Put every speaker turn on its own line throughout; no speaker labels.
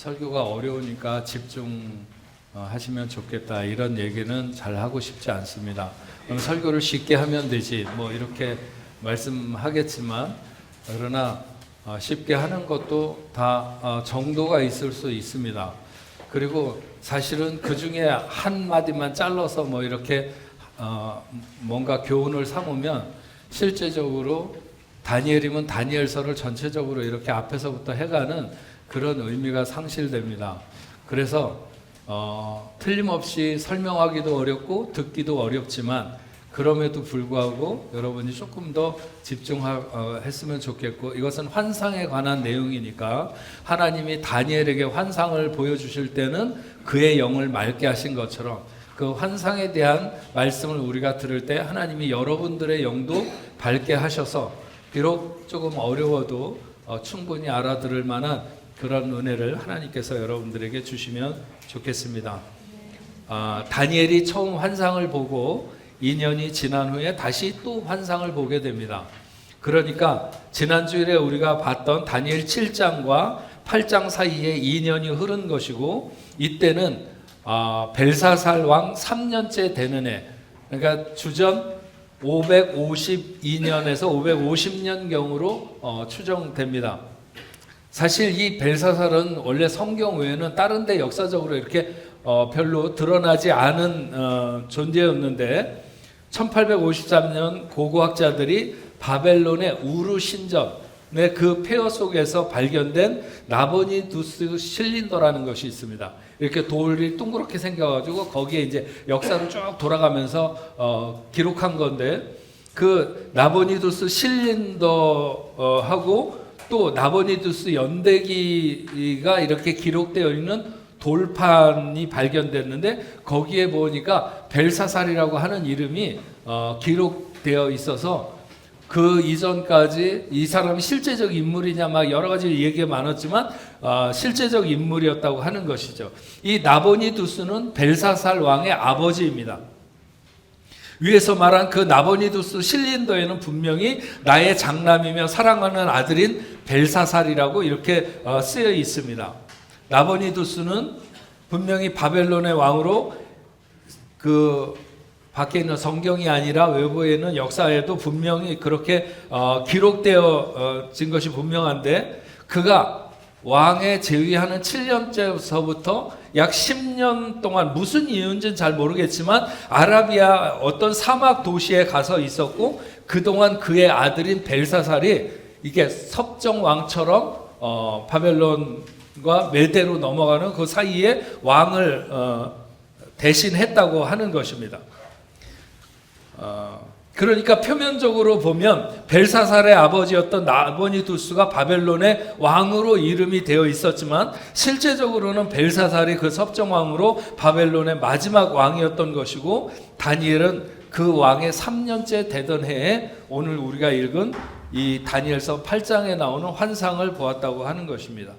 설교가 어려우니까 집중하시면 좋겠다 이런 얘기는 잘 하고 싶지 않습니다. 그럼 설교를 쉽게 하면 되지 뭐 이렇게 말씀하겠지만, 그러나 쉽게 하는 것도 다 정도가 있을 수 있습니다. 그리고 사실은 그 중에 한 마디만 잘라서 뭐 이렇게 뭔가 교훈을 삼으면 실제적으로 다니엘이면 다니엘서를 전체적으로 이렇게 앞에서부터 해가는 그런 의미가 상실됩니다. 그래서 틀림없이 설명하기도 어렵고 듣기도 어렵지만, 그럼에도 불구하고 여러분이 조금 더 집중했으면 좋겠고, 이것은 환상에 관한 내용이니까 하나님이 다니엘에게 환상을 보여주실 때는 그의 영을 맑게 하신 것처럼, 그 환상에 대한 말씀을 우리가 들을 때 하나님이 여러분들의 영도 밝게 하셔서 비록 조금 어려워도 충분히 알아들을 만한 그런 은혜를 하나님께서 여러분들에게 주시면 좋겠습니다. 다니엘이 처음 환상을 보고 2년이 지난 후에 다시 또 환상을 보게 됩니다. 그러니까 지난주일에 우리가 봤던 다니엘 7장과 8장 사이에 2년이 흐른 것이고, 이때는 벨사살 왕 3년째 되는 해, 그러니까 주전 552년에서 550년경으로 추정됩니다. 사실 이 벨사살은 원래 성경 외에는 다른 데 역사적으로 이렇게 별로 드러나지 않은 존재였는데, 1853년 고고학자들이 바벨론의 우르 신전의 그 폐허 속에서 발견된 나보니두스 실린더라는 것이 있습니다. 이렇게 돌이 둥그렇게 생겨가지고 거기에 이제 역사를 쭉 돌아가면서 기록한 건데, 그 나보니두스 실린더하고 또 나보니두스 연대기가 이렇게 기록되어 있는 돌판이 발견됐는데, 거기에 보니까 벨사살이라고 하는 이름이 기록되어 있어서 그 이전까지 이 사람이 실제적 인물이냐 막 여러 가지 얘기가 많았지만 실제적 인물이었다고 하는 것이죠. 이 나보니두스는 벨사살 왕의 아버지입니다. 위에서 말한 그 나보니두스 실린더에는 분명히 나의 장남이며 사랑하는 아들인 벨사살이라고 이렇게 쓰여 있습니다. 나보니두스는 분명히 바벨론의 왕으로, 그 밖에 있는 성경이 아니라 외부에 있는 역사에도 분명히 그렇게 기록되어진 것이 분명한데, 그가 왕에 재위하는 7년째서부터 약 10년 동안 무슨 이유인지는 잘 모르겠지만 아라비아 어떤 사막 도시에 가서 있었고, 그동안 그의 아들인 벨사살이 이게 섭정왕처럼 바벨론과 메대로 넘어가는 그 사이에 왕을 대신했다고 하는 것입니다. 그러니까 표면적으로 보면 벨사살의 아버지였던 나보니두스가 바벨론의 왕으로 이름이 되어 있었지만, 실제적으로는 벨사살이 그 섭정왕으로 바벨론의 마지막 왕이었던 것이고, 다니엘은 그 왕의 3년째 되던 해에 오늘 우리가 읽은 이 다니엘서 8장에 나오는 환상을 보았다고 하는 것입니다.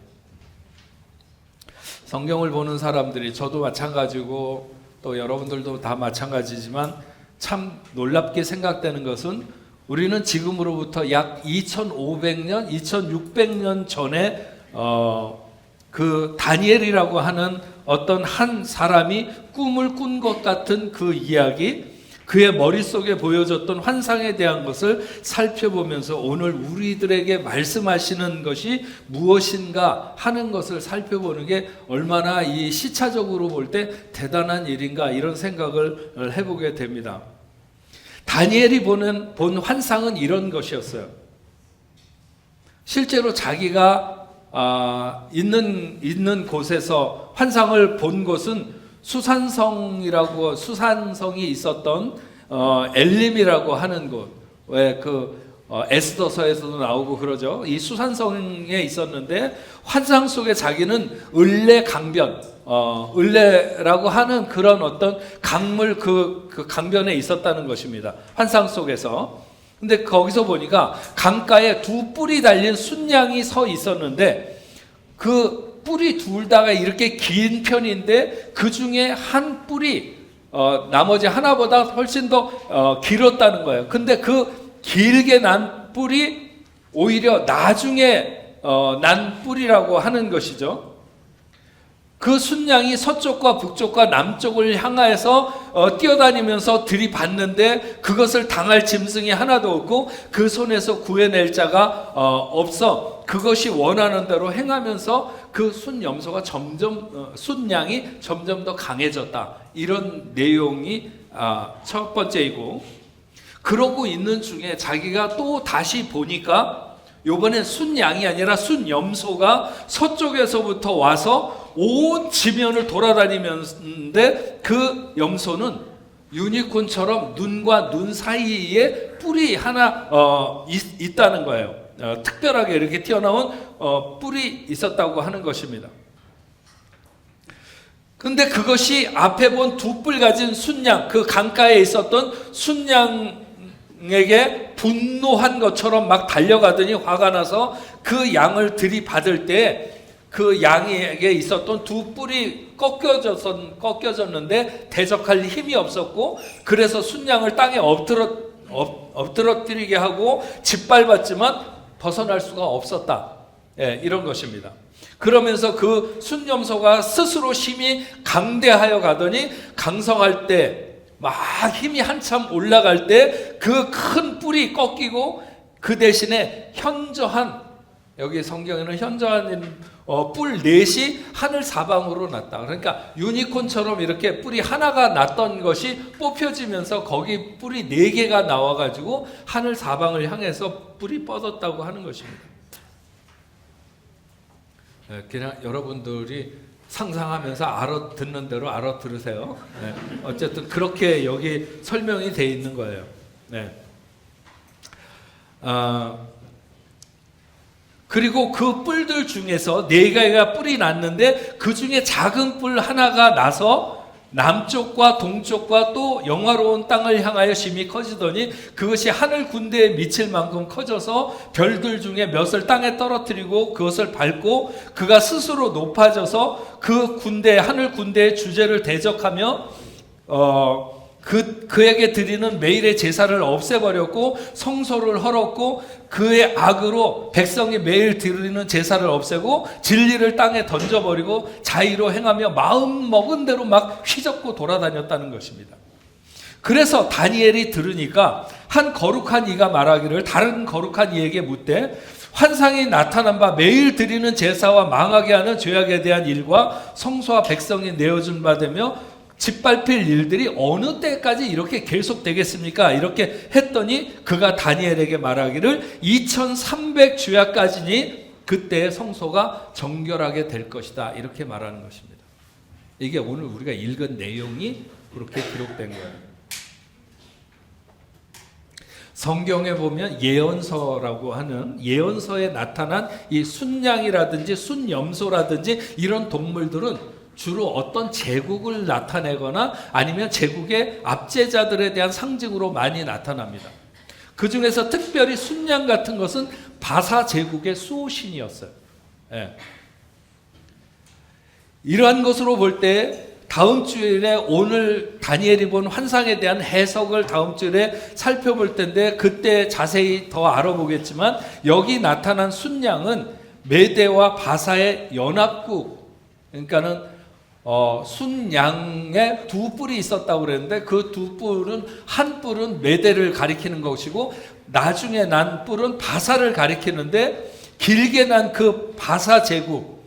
성경을 보는 사람들이, 저도 마찬가지고 또 여러분들도 다 마찬가지지만, 참 놀랍게 생각되는 것은 우리는 지금으로부터 약 2500년, 2600년 전에 그 다니엘이라고 하는 어떤 한 사람이 꿈을 꾼 것 같은 그 이야기, 그의 머릿속에 보여졌던 환상에 대한 것을 살펴보면서 오늘 우리들에게 말씀하시는 것이 무엇인가 하는 것을 살펴보는 게 얼마나 이 시차적으로 볼 때 대단한 일인가, 이런 생각을 해보게 됩니다. 다니엘이 본 환상은 이런 것이었어요. 실제로 자기가 있는 곳에서 환상을 본 곳은 수산성이 있었던 엘림이라고 하는 곳, 왜 에스더서에서도 나오고 그러죠. 이 수산성에 있었는데, 환상 속에 자기는 을레 강변, 을레라고 하는 그런 어떤 강물, 그 강변에 있었다는 것입니다. 환상 속에서. 근데 거기서 보니까 강가에 두 뿔이 달린 순양이 서 있었는데, 그 뿔이 둘 다가 이렇게 긴 편인데 그 중에 한 뿔이 나머지 하나보다 훨씬 더 길었다는 거예요. 근데 그 길게 난 뿔이 오히려 나중에 난 뿔이라고 하는 것이죠. 그 순양이 서쪽과 북쪽과 남쪽을 향하여서 뛰어다니면서 들이받는데 그것을 당할 짐승이 하나도 없고 그 손에서 구해낼 자가 없어 그것이 원하는 대로 행하면서 그 순염소가 순양이 점점 더 강해졌다. 이런 내용이 첫 번째이고, 그러고 있는 중에 자기가 또 다시 보니까 요번엔 순양이 아니라 순염소가 서쪽에서부터 와서 온 지면을 돌아다니면서 그 염소는 유니콘처럼 눈과 눈 사이에 뿔이 하나 있다는 거예요. 특별하게 이렇게 튀어나온 뿔이 있었다고 하는 것입니다. 근데 그것이 앞에 본 두 뿔 가진 순양, 그 강가에 있었던 순양에게 분노한 것처럼 막 달려가더니 화가 나서 그 양을 들이받을 때 그 양에게 있었던 두 뿔이 꺾여졌는데 대적할 힘이 없었고, 그래서 순양을 땅에 엎드러뜨리게 하고 짓밟았지만 벗어날 수가 없었다. 이런 것입니다. 그러면서 그 순염소가 스스로 힘이 강대하여 가더니 강성할 때 막 힘이 한참 올라갈 때 그 큰 뿔이 꺾이고 그 대신에 현저한, 여기 성경에는 현저한 뿔 넷이 하늘 사방으로 났다. 그러니까 유니콘처럼 이렇게 뿔이 하나가 났던 것이 뽑혀지면서 거기 뿔이 네 개가 나와가지고 하늘 사방을 향해서 뿔이 뻗었다고 하는 것입니다. 그냥 여러분들이 상상하면서 알아듣는 대로 알아들으세요. 어쨌든 그렇게 여기 설명이 되어 있는 거예요. 그리고 그 뿔들 중에서 네 개가 뿔이 났는데 그 중에 작은 뿔 하나가 나서 남쪽과 동쪽과 또 영화로운 땅을 향하여 심히 커지더니 그것이 하늘 군대에 미칠 만큼 커져서 별들 중에 몇을 땅에 떨어뜨리고 그것을 밟고 그가 스스로 높아져서 그 군대, 하늘 군대의 주제를 대적하며 그에게 드리는 매일의 제사를 없애버렸고 성소를 헐었고 그의 악으로 백성이 매일 드리는 제사를 없애고 진리를 땅에 던져버리고 자의로 행하며 마음 먹은 대로 막 휘젓고 돌아다녔다는 것입니다. 그래서 다니엘이 들으니까 한 거룩한 이가 말하기를 다른 거룩한 이에게 묻되 환상이 나타난 바 매일 드리는 제사와 망하게 하는 죄악에 대한 일과 성소와 백성이 내어준 바 되며 짓밟힐 일들이 어느 때까지 이렇게 계속되겠습니까? 이렇게 했더니 그가 다니엘에게 말하기를 2300 주야까지니 그때 성소가 정결하게 될 것이다. 이렇게 말하는 것입니다. 이게 오늘 우리가 읽은 내용이 그렇게 기록된 거예요. 성경에 보면 예언서라고 하는 예언서에 나타난 이 순양이라든지 순염소라든지 이런 동물들은 주로 어떤 제국을 나타내거나 아니면 제국의 압제자들에 대한 상징으로 많이 나타납니다. 그 중에서 특별히 순양 같은 것은 바사 제국의 수호신이었어요. 이러한 것으로 볼 때 다음 주일에 오늘 다니엘이 본 환상에 대한 해석을 다음 주일에 살펴볼 텐데 그때 자세히 더 알아보겠지만 여기 나타난 순양은 메대와 바사의 연합국, 그러니까는 순양에 두 뿔이 있었다고 그랬는데 그 두 뿔은 한 뿔은 메대를 가리키는 것이고 나중에 난 뿔은 바사를 가리키는데 길게 난 그 바사 제국,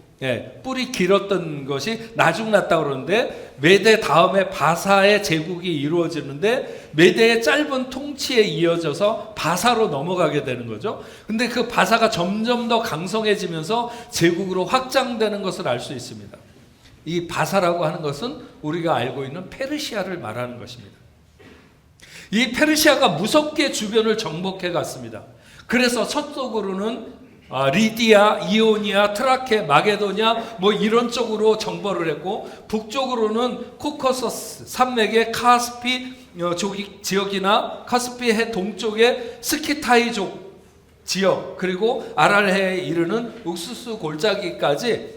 뿔이 길었던 것이 나중 났다고 그러는데 메대 다음에 바사의 제국이 이루어지는데 메대의 짧은 통치에 이어져서 바사로 넘어가게 되는 거죠. 근데 그 바사가 점점 더 강성해지면서 제국으로 확장되는 것을 알 수 있습니다. 이 바사라고 하는 것은 우리가 알고 있는 페르시아를 말하는 것입니다. 이 페르시아가 무섭게 주변을 정복해 갔습니다. 그래서 서쪽으로는 리디아, 이오니아, 트라케, 마게도냐 뭐 이런 쪽으로 정벌을 했고 북쪽으로는 코커서스 산맥의 카스피 지역이나 카스피 해 동쪽의 스키타이족 지역 그리고 아랄해에 이르는 욱수스 골짜기까지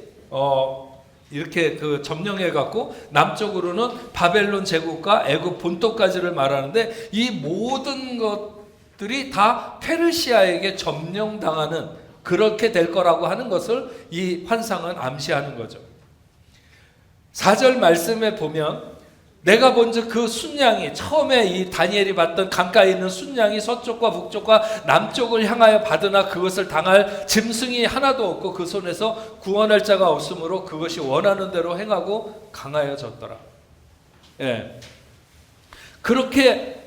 이렇게 점령해 갖고 남쪽으로는 바벨론 제국과 애굽 본토까지를 말하는데 이 모든 것들이 다 페르시아에게 점령당하는 그렇게 될 거라고 하는 것을 이 환상은 암시하는 거죠. 4절 말씀에 보면 내가 먼저 그 순양이 처음에 이 다니엘이 봤던 강가에 있는 순양이 서쪽과 북쪽과 남쪽을 향하여 받으나 그것을 당할 짐승이 하나도 없고 그 손에서 구원할 자가 없으므로 그것이 원하는 대로 행하고 강하여졌더라. 예. 그렇게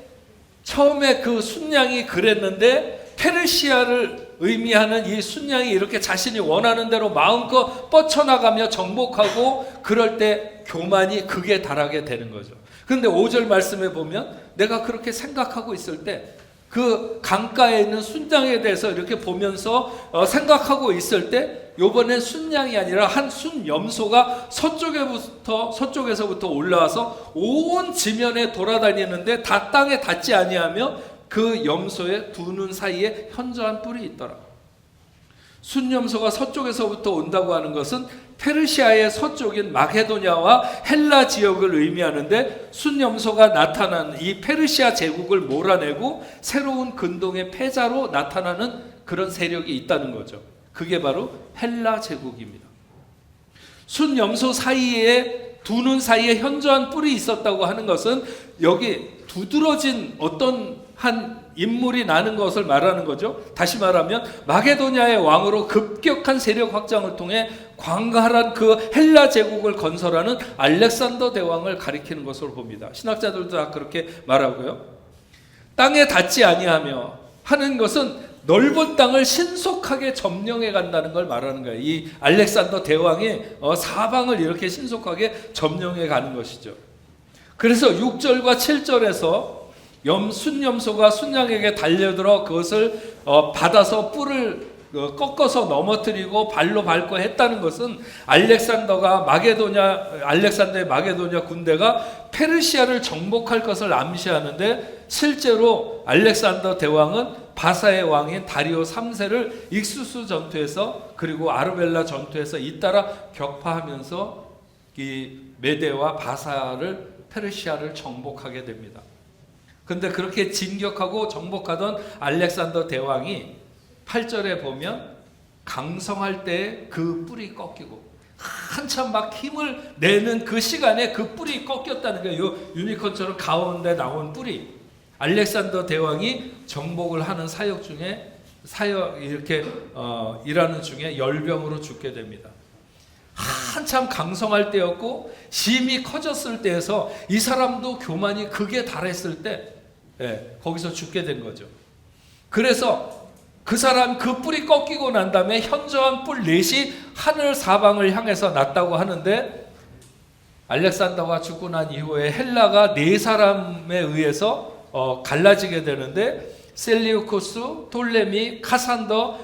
처음에 그 순양이 그랬는데 페르시아를 의미하는 이 순양이 이렇게 자신이 원하는 대로 마음껏 뻗쳐나가며 정복하고 그럴 때 교만이 극에 달하게 되는 거죠. 그런데 5절 말씀에 보면 내가 그렇게 생각하고 있을 때 그 강가에 있는 순양에 대해서 이렇게 보면서 생각하고 있을 때 요번엔 순양이 아니라 한 순염소가 서쪽에서부터 올라와서 온 지면에 돌아다니는데 다 땅에 닿지 아니하며 그 염소의 두 눈 사이에 현저한 뿔이 있더라. 순염소가 서쪽에서부터 온다고 하는 것은 페르시아의 서쪽인 마게도냐와 헬라 지역을 의미하는데 순염소가 나타나는 이 페르시아 제국을 몰아내고 새로운 근동의 패자로 나타나는 그런 세력이 있다는 거죠. 그게 바로 헬라 제국입니다. 순염소 사이에 두 눈 사이에 현저한 뿔이 있었다고 하는 것은 여기 두드러진 어떤 한 인물이 나는 것을 말하는 거죠. 다시 말하면 마게도냐의 왕으로 급격한 세력 확장을 통해 광활한 그 헬라 제국을 건설하는 알렉산더 대왕을 가리키는 것으로 봅니다. 신학자들도 다 그렇게 말하고요. 땅에 닿지 아니하며 하는 것은 넓은 땅을 신속하게 점령해 간다는 걸 말하는 거예요. 이 알렉산더 대왕이 사방을 이렇게 신속하게 점령해 가는 것이죠. 그래서 6절과 7절에서 순염소가 순양에게 달려들어 그것을 받아서 뿔을 꺾어서 넘어뜨리고 발로 밟고 했다는 것은 알렉산더의 마게도냐 군대가 페르시아를 정복할 것을 암시하는데 실제로 알렉산더 대왕은 바사의 왕인 다리오 3세를 익수스 전투에서 그리고 아르벨라 전투에서 잇따라 격파하면서 이 메대와 페르시아를 정복하게 됩니다. 근데 그렇게 진격하고 정복하던 알렉산더 대왕이 8절에 보면 강성할 때 그 뿔이 꺾이고 한참 막 힘을 내는 그 시간에 그 뿔이 꺾였다는 거예요. 요 유니콘처럼 가운데 나온 뿔이 알렉산더 대왕이 정복을 하는 사역 중에 이렇게 일하는 중에 열병으로 죽게 됩니다. 한참 강성할 때였고 심히 커졌을 때에서 이 사람도 교만이 극에 달했을 때 거기서 죽게 된 거죠. 그래서 그 사람 그 뿔이 꺾이고 난 다음에 현저한 뿔 넷이 하늘 사방을 향해서 났다고 하는데 알렉산더가 죽고 난 이후에 헬라가 네 사람에 의해서 갈라지게 되는데 셀리우쿠스, 톨레미, 카산더,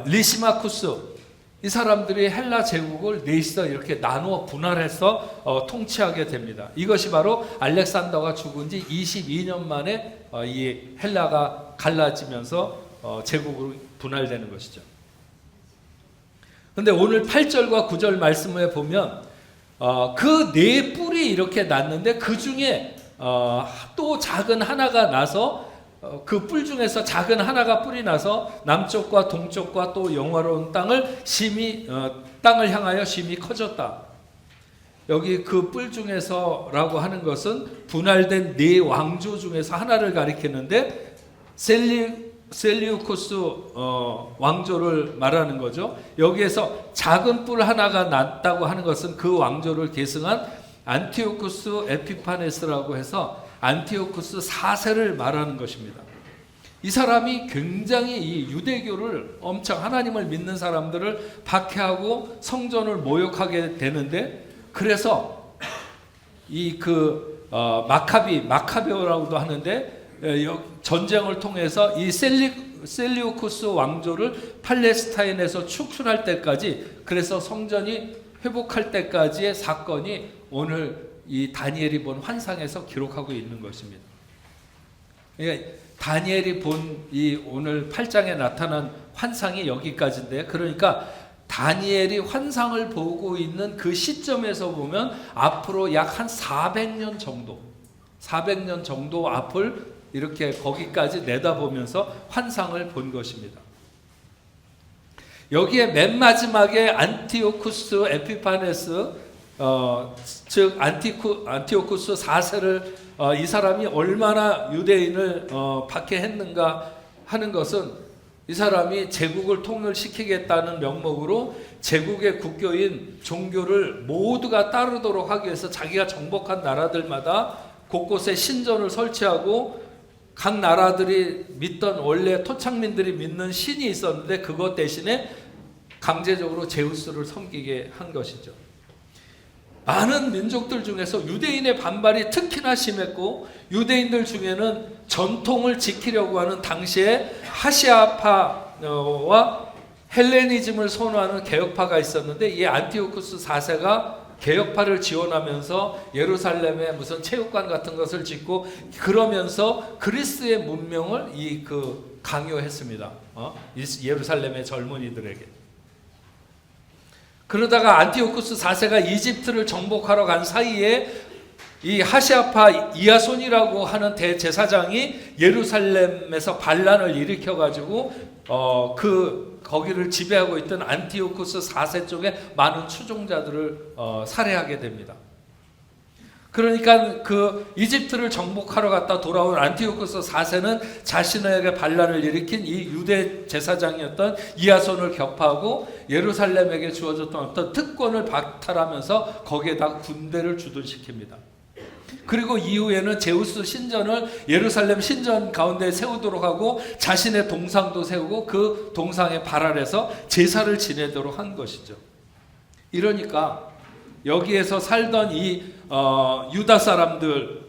리시마쿠스 이 사람들이 헬라 제국을 넷이서 이렇게 나누어 분할해서 통치하게 됩니다. 이것이 바로 알렉산더가 죽은 지 22년 만에 이 헬라가 갈라지면서 제국으로 분할되는 것이죠. 그런데 오늘 8절과 9절 말씀에 보면 그 네 뿔이 이렇게 났는데 그 중에 또 작은 하나가 나서 그 뿔 중에서 작은 하나가 뿔이 나서 남쪽과 동쪽과 또 영화로운 땅을 향하여 심히 커졌다. 여기 그 뿔 중에서라고 하는 것은 분할된 네 왕조 중에서 하나를 가리키는데 셀리우쿠스 왕조를 말하는 거죠. 여기에서 작은 뿔 하나가 났다고 하는 것은 그 왕조를 계승한 안티오쿠스 에피파네스라고 해서 안티오쿠스 4세를 말하는 것입니다. 이 사람이 굉장히 이 유대교를 엄청 하나님을 믿는 사람들을 박해하고 성전을 모욕하게 되는데 그래서 이 마카베오라고도 하는데 전쟁을 통해서 이 셀리우쿠스 왕조를 팔레스타인에서 축출할 때까지 그래서 성전이 회복할 때까지의 사건이 오늘 이 다니엘이 본 환상에서 기록하고 있는 것입니다. 그러니까 다니엘이 본 이 오늘 8장에 나타난 환상이 여기까지인데 그러니까 다니엘이 환상을 보고 있는 그 시점에서 보면 앞으로 약 한 400년 정도 앞을 이렇게 거기까지 내다보면서 환상을 본 것입니다. 여기에 맨 마지막에 안티오쿠스 에피파네스 즉 안티오쿠스 4세를 이 사람이 얼마나 유대인을 박해했는가 하는 것은 이 사람이 제국을 통일시키겠다는 명목으로 제국의 국교인 종교를 모두가 따르도록 하기 위해서 자기가 정복한 나라들마다 곳곳에 신전을 설치하고 각 나라들이 믿던 원래 토착민들이 믿는 신이 있었는데 그것 대신에 강제적으로 제우스를 섬기게 한 것이죠. 많은 민족들 중에서 유대인의 반발이 특히나 심했고 유대인들 중에는 전통을 지키려고 하는 당시에 하시아파와 헬레니즘을 선호하는 개혁파가 있었는데 이 안티오쿠스 4세가 개혁파를 지원하면서 예루살렘에 무슨 체육관 같은 것을 짓고 그러면서 그리스의 문명을 강요했습니다. 예루살렘의 젊은이들에게. 그러다가 안티오쿠스 4세가 이집트를 정복하러 간 사이에 이 하시아파 이아손이라고 하는 대제사장이 예루살렘에서 반란을 일으켜가지고 거기를 지배하고 있던 안티오쿠스 4세 쪽에 많은 추종자들을 살해하게 됩니다. 그러니까 그 이집트를 정복하러 갔다 돌아온 안티오쿠스 4세는 자신에게 반란을 일으킨 이 유대 제사장이었던 이아손을 격파하고 예루살렘에게 주어졌던 어떤 특권을 박탈하면서 거기에다 군대를 주둔시킵니다. 그리고 이후에는 제우스 신전을 예루살렘 신전 가운데 세우도록 하고 자신의 동상도 세우고 그 동상에 발알해서 제사를 지내도록 한 것이죠. 이러니까 여기에서 살던 이 유다 사람들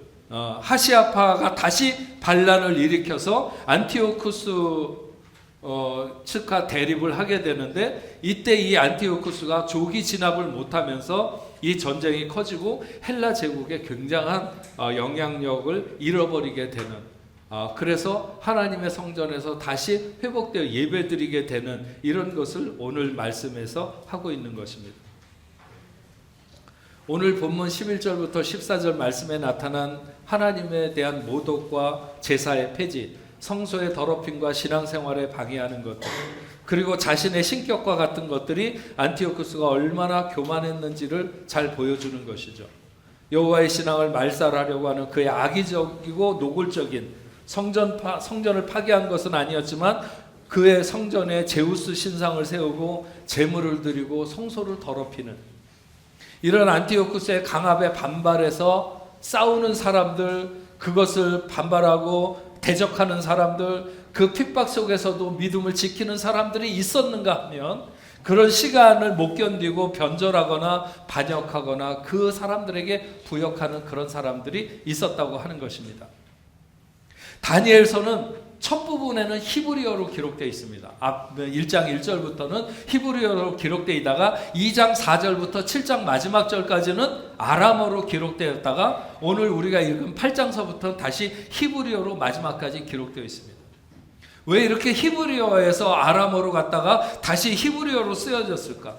하시아파가 다시 반란을 일으켜서 안티오쿠스 측과 대립을 하게 되는데 이때 이 안티오쿠스가 조기 진압을 못하면서 이 전쟁이 커지고 헬라 제국에 굉장한 영향력을 잃어버리게 되는 그래서 하나님의 성전에서 다시 회복되어 예배드리게 되는 이런 것을 오늘 말씀에서 하고 있는 것입니다. 오늘 본문 11절부터 14절 말씀에 나타난 하나님에 대한 모독과 제사의 폐지, 성소의 더럽힘과 신앙생활에 방해하는 것들, 그리고 자신의 신격과 같은 것들이 안티오쿠스가 얼마나 교만했는지를 잘 보여주는 것이죠. 여호와의 신앙을 말살하려고 하는 그의 악의적이고 노골적인 성전을 파괴한 것은 아니었지만 그의 성전에 제우스 신상을 세우고 제물을 드리고 성소를 더럽히는 이런 안티오쿠스의 강압에 반발해서 싸우는 사람들, 그것을 반발하고 대적하는 사람들, 그 핍박 속에서도 믿음을 지키는 사람들이 있었는가 하면 그런 시간을 못 견디고 변절하거나 반역하거나 그 사람들에게 부역하는 그런 사람들이 있었다고 하는 것입니다. 다니엘서는 첫 부분에는 히브리어로 기록되어 있습니다. 1장 1절부터는 히브리어로 기록되어 있다가 2장 4절부터 7장 마지막 절까지는 아람어로 기록되었다가 오늘 우리가 읽은 8장서부터 다시 히브리어로 마지막까지 기록되어 있습니다. 왜 이렇게 히브리어에서 아람어로 갔다가 다시 히브리어로 쓰여졌을까?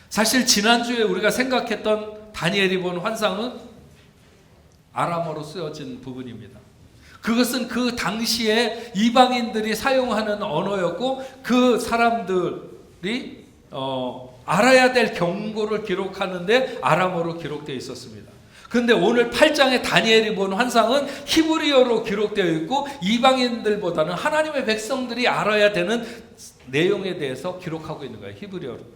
사실 지난주에 우리가 생각했던 다니엘이 본 환상은 아람어로 쓰여진 부분입니다. 그것은 그 당시에 이방인들이 사용하는 언어였고 그 사람들이 알아야 될 경고를 기록하는데 아람어로 기록되어 있었습니다. 그런데 오늘 8장에 다니엘이 본 환상은 히브리어로 기록되어 있고 이방인들보다는 하나님의 백성들이 알아야 되는 내용에 대해서 기록하고 있는 거예요. 히브리어로.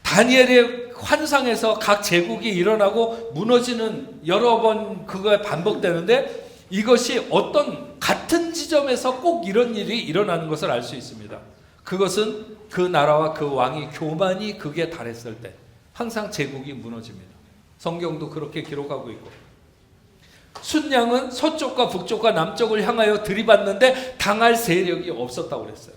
다니엘의 환상에서 각 제국이 일어나고 무너지는 여러 번 그거 반복되는데 이것이 어떤 같은 지점에서 꼭 이런 일이 일어나는 것을 알 수 있습니다. 그것은 그 나라와 그 왕이 교만이 극에 달했을 때 항상 제국이 무너집니다. 성경도 그렇게 기록하고 있고 순양은 서쪽과 북쪽과 남쪽을 향하여 들이받는데 당할 세력이 없었다고 그랬어요.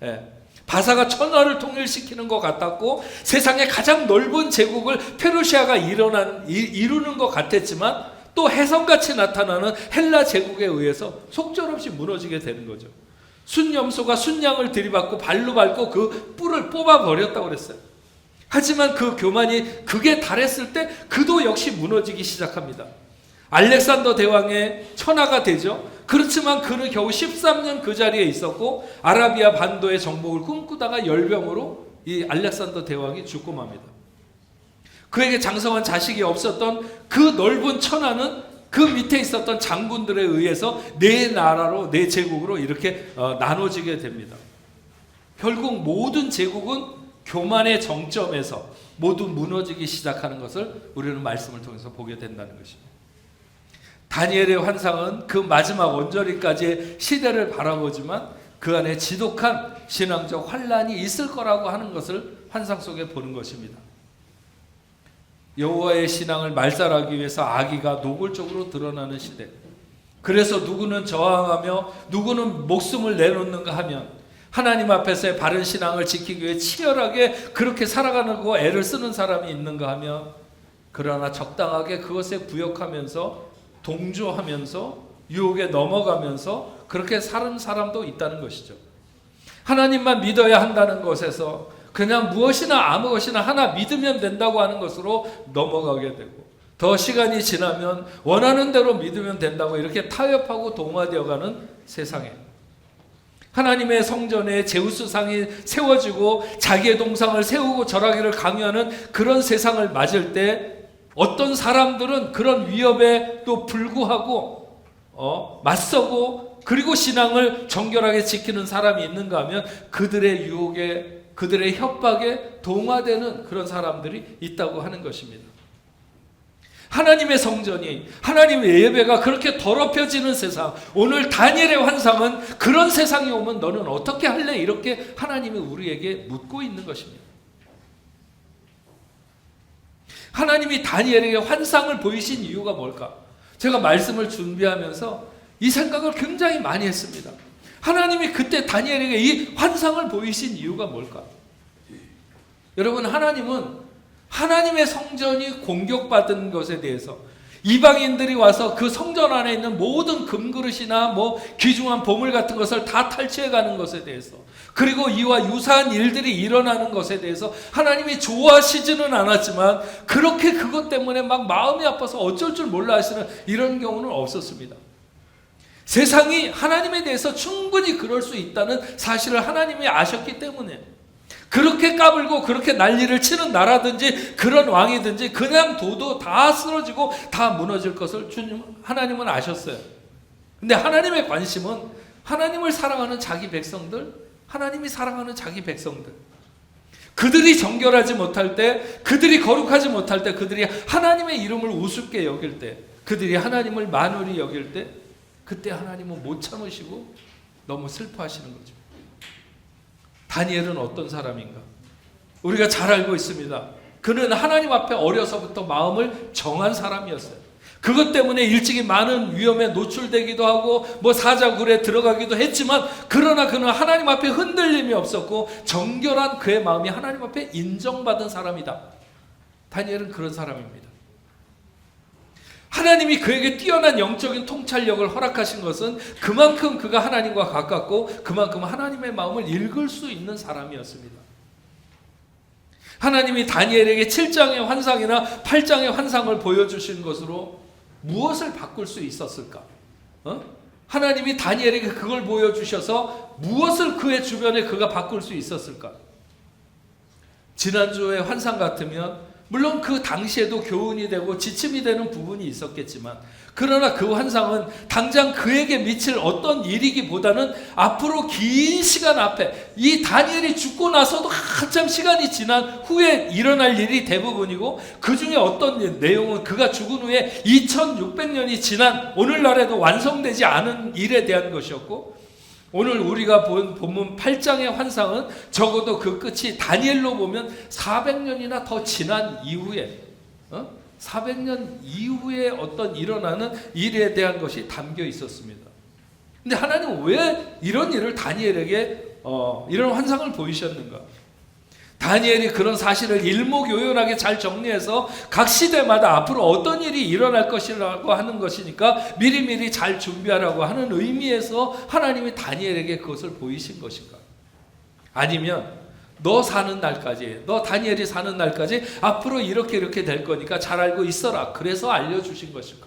예. 바사가 천하를 통일시키는 것 같았고 세상의 가장 넓은 제국을 페르시아가 이루는 것 같았지만 또 혜성같이 나타나는 헬라 제국에 의해서 속절없이 무너지게 되는 거죠. 순염소가 순양을 들이받고 발로 밟고 그 뿔을 뽑아버렸다고 그랬어요. 하지만 그 교만이 극에 달했을 때 그도 역시 무너지기 시작합니다. 알렉산더 대왕의 천하가 되죠. 그렇지만 그는 겨우 13년 그 자리에 있었고 아라비아 반도의 정복을 꿈꾸다가 열병으로 이 알렉산더 대왕이 죽고 맙니다. 그에게 장성한 자식이 없었던 그 넓은 천하는 그 밑에 있었던 장군들에 의해서 네 나라로, 네 제국으로 이렇게 나눠지게 됩니다. 결국 모든 제국은 교만의 정점에서 모두 무너지기 시작하는 것을 우리는 말씀을 통해서 보게 된다는 것입니다. 다니엘의 환상은 그 마지막 언저리까지의 시대를 바라보지만 그 안에 지독한 신앙적 환란이 있을 거라고 하는 것을 환상 속에 보는 것입니다. 여호와의 신앙을 말살하기 위해서 악의가 노골적으로 드러나는 시대. 그래서 누구는 저항하며 누구는 목숨을 내놓는가 하면 하나님 앞에서의 바른 신앙을 지키기 위해 치열하게 그렇게 살아가는 애를 쓰는 사람이 있는가 하면 그러나 적당하게 그것에 부역하면서 동조하면서 유혹에 넘어가면서 그렇게 사는 사람도 있다는 것이죠. 하나님만 믿어야 한다는 것에서 그냥 무엇이나 아무 것이나 하나 믿으면 된다고 하는 것으로 넘어가게 되고 더 시간이 지나면 원하는 대로 믿으면 된다고 이렇게 타협하고 동화되어가는 세상에 하나님의 성전에 제우스상이 세워지고 자기의 동상을 세우고 절하기를 강요하는 그런 세상을 맞을 때 어떤 사람들은 그런 위협에 또 불구하고 맞서고 그리고 신앙을 정결하게 지키는 사람이 있는가 하면 그들의 유혹에 그들의 협박에 동화되는 그런 사람들이 있다고 하는 것입니다. 하나님의 성전이 하나님의 예배가 그렇게 더럽혀지는 세상, 오늘 다니엘의 환상은 그런 세상이 오면 너는 어떻게 할래? 이렇게 하나님이 우리에게 묻고 있는 것입니다. 하나님이 다니엘에게 환상을 보이신 이유가 뭘까? 제가 말씀을 준비하면서 이 생각을 굉장히 많이 했습니다. 하나님이 그때 다니엘에게 이 환상을 보이신 이유가 뭘까? 여러분, 하나님은 하나님의 성전이 공격받은 것에 대해서 이방인들이 와서 그 성전 안에 있는 모든 금그릇이나 귀중한 보물 같은 것을 다 탈취해 가는 것에 대해서 그리고 이와 유사한 일들이 일어나는 것에 대해서 하나님이 좋아하시지는 않았지만 그렇게 그것 때문에 막 마음이 아파서 어쩔 줄 몰라 하시는 이런 경우는 없었습니다. 세상이 하나님에 대해서 충분히 그럴 수 있다는 사실을 하나님이 아셨기 때문에 그렇게 까불고 그렇게 난리를 치는 나라든지 그런 왕이든지 그냥 둬도 다 쓰러지고 다 무너질 것을 하나님은 아셨어요. 근데 하나님의 관심은 하나님을 사랑하는 자기 백성들, 하나님이 사랑하는 자기 백성들, 그들이 정결하지 못할 때, 그들이 거룩하지 못할 때, 그들이 하나님의 이름을 우습게 여길 때, 그들이 하나님을 만홀히 여길 때 그때 하나님은 못 참으시고 너무 슬퍼하시는 거죠. 다니엘은 어떤 사람인가? 우리가 잘 알고 있습니다. 그는 하나님 앞에 어려서부터 마음을 정한 사람이었어요. 그것 때문에 일찍이 많은 위험에 노출되기도 하고 사자굴에 들어가기도 했지만 그러나 그는 하나님 앞에 흔들림이 없었고 정결한 그의 마음이 하나님 앞에 인정받은 사람이다. 다니엘은 그런 사람입니다. 하나님이 그에게 뛰어난 영적인 통찰력을 허락하신 것은 그만큼 그가 하나님과 가깝고 그만큼 하나님의 마음을 읽을 수 있는 사람이었습니다. 하나님이 다니엘에게 7장의 환상이나 8장의 환상을 보여주신 것으로 무엇을 바꿀 수 있었을까? 하나님이 다니엘에게 그걸 보여주셔서 무엇을 그의 주변에 그가 바꿀 수 있었을까? 지난주의 환상 같으면 물론 그 당시에도 교훈이 되고 지침이 되는 부분이 있었겠지만 그러나 그 환상은 당장 그에게 미칠 어떤 일이기보다는 앞으로 긴 시간 앞에 이 다니엘이 죽고 나서도 한참 시간이 지난 후에 일어날 일이 대부분이고 그 중에 어떤 내용은 그가 죽은 후에 2600년이 지난 오늘날에도 완성되지 않은 일에 대한 것이었고 오늘 우리가 본 본문 8장의 환상은 적어도 그 끝이 다니엘로 보면 400년이나 더 지난 이후에 400년 이후에 어떤 일어나는 일에 대한 것이 담겨 있었습니다. 근데 하나님은 왜 이런 일을 다니엘에게 이런 환상을 보이셨는가? 다니엘이 그런 사실을 일목요연하게 잘 정리해서 각 시대마다 앞으로 어떤 일이 일어날 것이라고 하는 것이니까 미리미리 잘 준비하라고 하는 의미에서 하나님이 다니엘에게 그것을 보이신 것인가? 아니면 너 사는 날까지, 너 다니엘이 사는 날까지 앞으로 이렇게 될 거니까 잘 알고 있어라. 그래서 알려주신 것일까?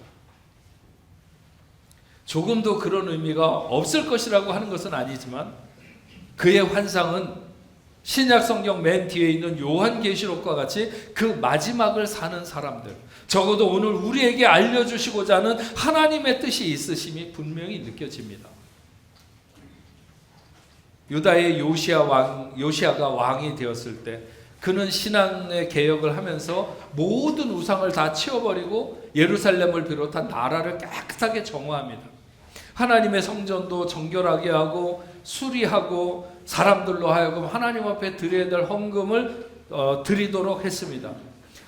조금도 그런 의미가 없을 것이라고 하는 것은 아니지만 그의 환상은 신약 성경 맨 뒤에 있는 요한계시록과 같이 그 마지막을 사는 사람들, 적어도 오늘 우리에게 알려주시고자 하는 하나님의 뜻이 있으심이 분명히 느껴집니다. 유다의 요시아가 왕이 되었을 때 그는 신앙의 개혁을 하면서 모든 우상을 다 치워버리고 예루살렘을 비롯한 나라를 깨끗하게 정화합니다. 하나님의 성전도 정결하게 하고 수리하고 사람들로 하여금 하나님 앞에 드려야 될 헌금을 드리도록 했습니다.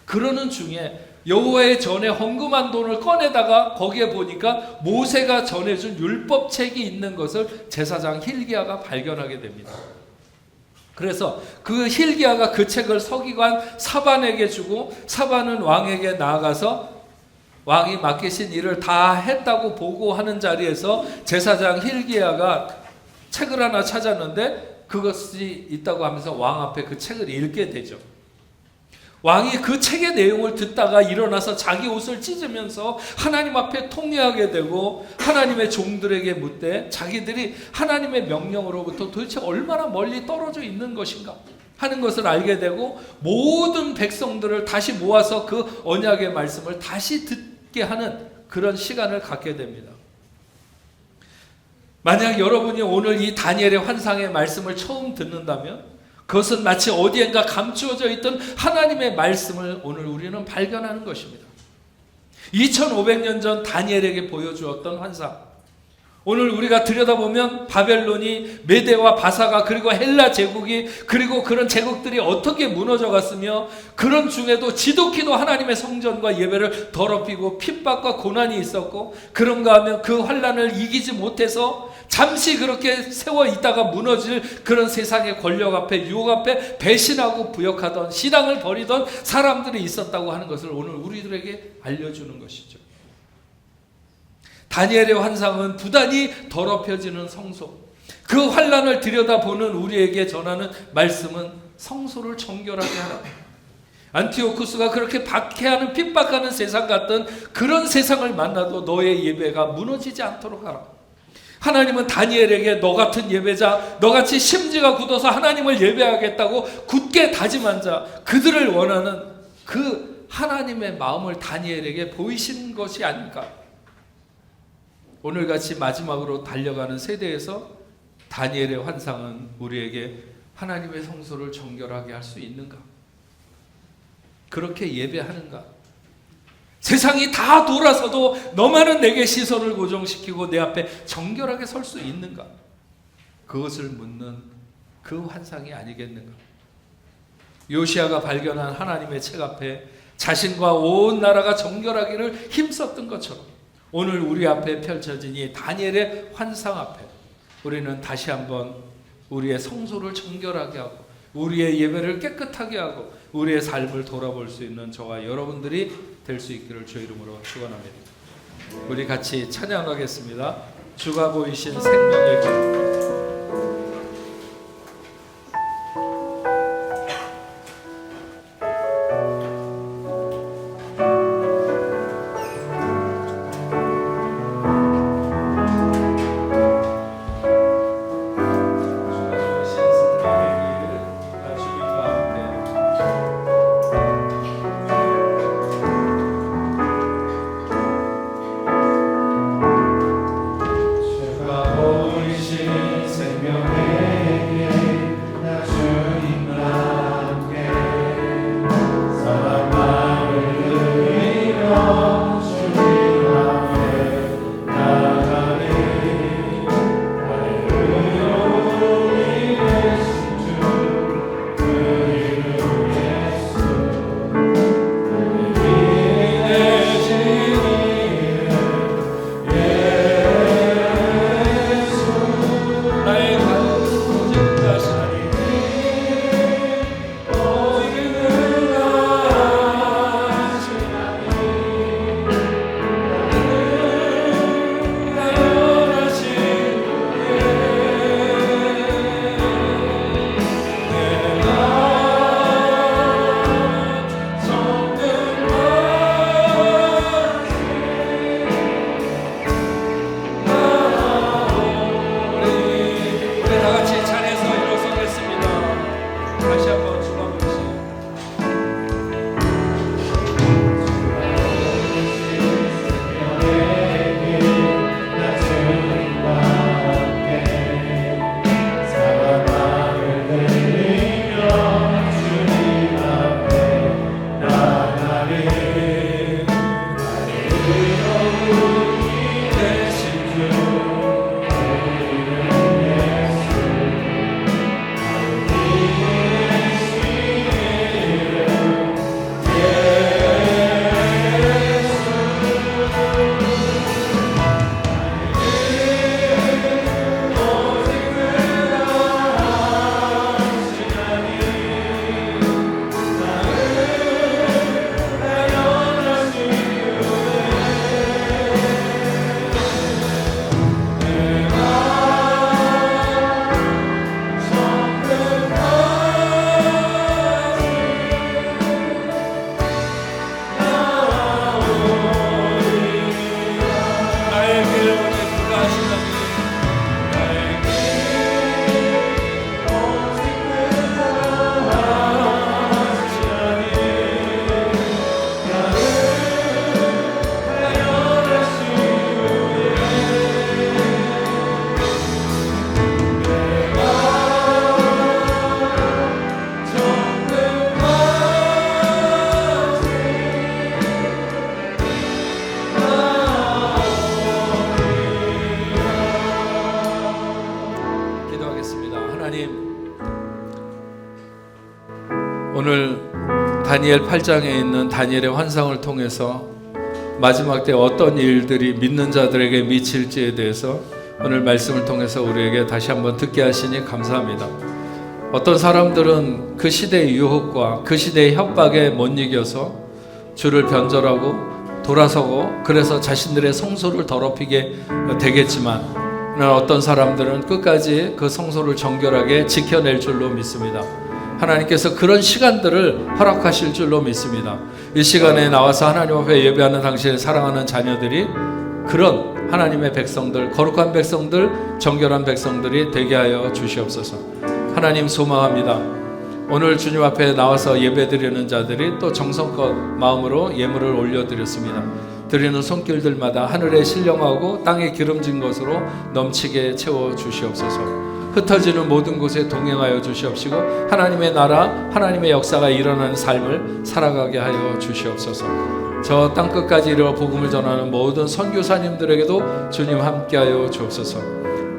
그러는 중에 여호와의 전에 헌금한 돈을 꺼내다가 거기에 보니까 모세가 전해준 율법책이 있는 것을 제사장 hil기야가 발견하게 됩니다. 그래서 그 hil기야가 그 책을 서기관 사반에게 주고, 사반은 왕에게 나아가서 왕이 맡기신 일을 다 했다고 보고하는 자리에서 제사장 hil기야가 책을 하나 찾았는데 그것이 있다고 하면서 왕 앞에 그 책을 읽게 되죠. 왕이 그 책의 내용을 듣다가 일어나서 자기 옷을 찢으면서 하나님 앞에 통회하게 되고, 하나님의 종들에게 묻되 자기들이 하나님의 명령으로부터 도대체 얼마나 멀리 떨어져 있는 것인가 하는 것을 알게 되고, 모든 백성들을 다시 모아서 그 언약의 말씀을 다시 듣게 하는 그런 시간을 갖게 됩니다. 만약 여러분이 오늘 이 다니엘의 환상의 말씀을 처음 듣는다면 그것은 마치 어디엔가 감추어져 있던 하나님의 말씀을 오늘 우리는 발견하는 것입니다. 2500년 전 다니엘에게 보여주었던 환상, 오늘 우리가 들여다보면 바벨론이, 메대와 바사가, 그리고 헬라 제국이, 그리고 그런 제국들이 어떻게 무너져 갔으며, 그런 중에도 지독히도 하나님의 성전과 예배를 더럽히고 핍박과 고난이 있었고, 그런가 하면 그 환난을 이기지 못해서 잠시 그렇게 세워 있다가 무너질 그런 세상의 권력 앞에, 유혹 앞에 배신하고 부역하던, 신앙을 버리던 사람들이 있었다고 하는 것을 오늘 우리들에게 알려주는 것이죠. 다니엘의 환상은 부단히 더럽혀지는 성소, 그 환난을 들여다보는 우리에게 전하는 말씀은 성소를 정결하게 하라. 안티오쿠스가 그렇게 박해하는, 핍박하는 세상 같던 그런 세상을 만나도 너의 예배가 무너지지 않도록 하라. 하나님은 다니엘에게 너 같은 예배자, 너같이 심지가 굳어서 하나님을 예배하겠다고 굳게 다짐한 자, 그들을 원하는 그 하나님의 마음을 다니엘에게 보이신 것이 아닐까. 오늘같이 마지막으로 달려가는 세대에서 다니엘의 환상은 우리에게 하나님의 성소를 정결하게 할 수 있는가? 그렇게 예배하는가? 세상이 다 돌아서도 너만은 내게 시선을 고정시키고 내 앞에 정결하게 설 수 있는가? 그것을 묻는 그 환상이 아니겠는가? 요시아가 발견한 하나님의 책 앞에 자신과 온 나라가 정결하기를 힘썼던 것처럼 오늘 우리 앞에 펼쳐진 이 다니엘의 환상 앞에 우리는 다시 한번 우리의 성소를 정결하게 하고 우리의 예배를 깨끗하게 하고 우리의 삶을 돌아볼 수 있는 저와 여러분들이 될 수 있기를 주 이름으로 축원합니다. 우리 같이 찬양하겠습니다. 주가 보이신 생명의 길.
주가 보이신
오늘 다니엘 8장에 있는 다니엘의 환상을 통해서 마지막 때 어떤 일들이 믿는 자들에게 미칠지에 대해서 오늘 말씀을 통해서 우리에게 다시 한번 듣게 하시니 감사합니다. 어떤 사람들은 그 시대의 유혹과 그 시대의 협박에 못 이겨서 주를 변절하고 돌아서고 그래서 자신들의 성소를 더럽히게 되겠지만 어떤 사람들은 끝까지 그 성소를 정결하게 지켜낼 줄로 믿습니다. 하나님께서 그런 시간들을 허락하실 줄로 믿습니다. 이 시간에 나와서 하나님 앞에 예배하는 당신의 사랑하는 자녀들이 그런 하나님의 백성들, 거룩한 백성들, 정결한 백성들이 되게 하여 주시옵소서. 하나님 소망합니다. 오늘 주님 앞에 나와서 예배드리는 자들이 또 정성껏 마음으로 예물을 올려드렸습니다. 드리는 손길들마다 하늘에 신령하고 땅에 기름진 것으로 넘치게 채워 주시옵소서. 흩어지는 모든 곳에 동행하여 주시옵시고 하나님의 나라, 하나님의 역사가 일어나는 삶을 살아가게 하여 주시옵소서. 저 땅끝까지 이르러 복음을 전하는 모든 선교사님들에게도 주님 함께하여 주옵소서.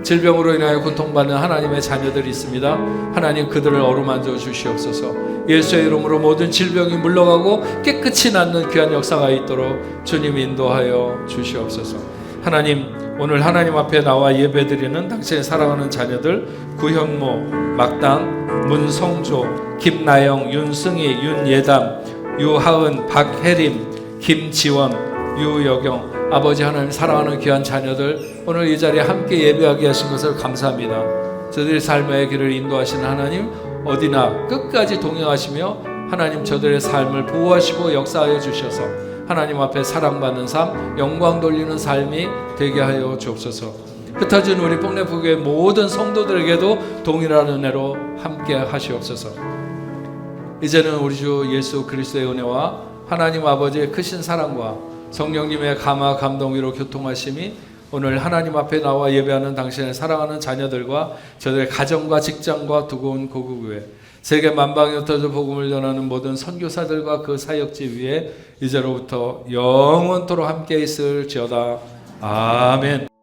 질병으로 인하여 고통받는 하나님의 자녀들이 있습니다. 하나님 그들을 어루만져 주시옵소서. 예수의 이름으로 모든 질병이 물러가고 깨끗이 낫는 귀한 역사가 있도록 주님 인도하여 주시옵소서. 하나님 오늘 하나님 앞에 나와 예배드리는 당신의 사랑하는 자녀들 구현모, 막당, 문성조, 김나영, 윤승희, 윤예담, 유하은, 박혜림, 김지원, 유여경 아버지 하나님 사랑하는 귀한 자녀들 오늘 이 자리에 함께 예배하게 하신 것을 감사합니다. 저들의 삶의 길을 인도하시는 하나님 어디나 끝까지 동행하시며 하나님 저들의 삶을 보호하시고 역사하여 주셔서 하나님 앞에 사랑받는 삶, 영광 돌리는 삶이 되게 하여 주옵소서. 흩어진 우리 뽕내부교의 모든 성도들에게도 동일한 은혜로 함께 하시옵소서. 이제는 우리 주 예수 그리스도의 은혜와 하나님 아버지의 크신 사랑과 성령님의 감화 감동으로 교통하심이 오늘 하나님 앞에 나와 예배하는 당신의 사랑하는 자녀들과 저들의 가정과 직장과 두고 온 고국교회 세계 만방에 흩어져 복음을 전하는 모든 선교사들과 그 사역지 위에 이제로부터 영원토록 함께 있을지어다. 아멘.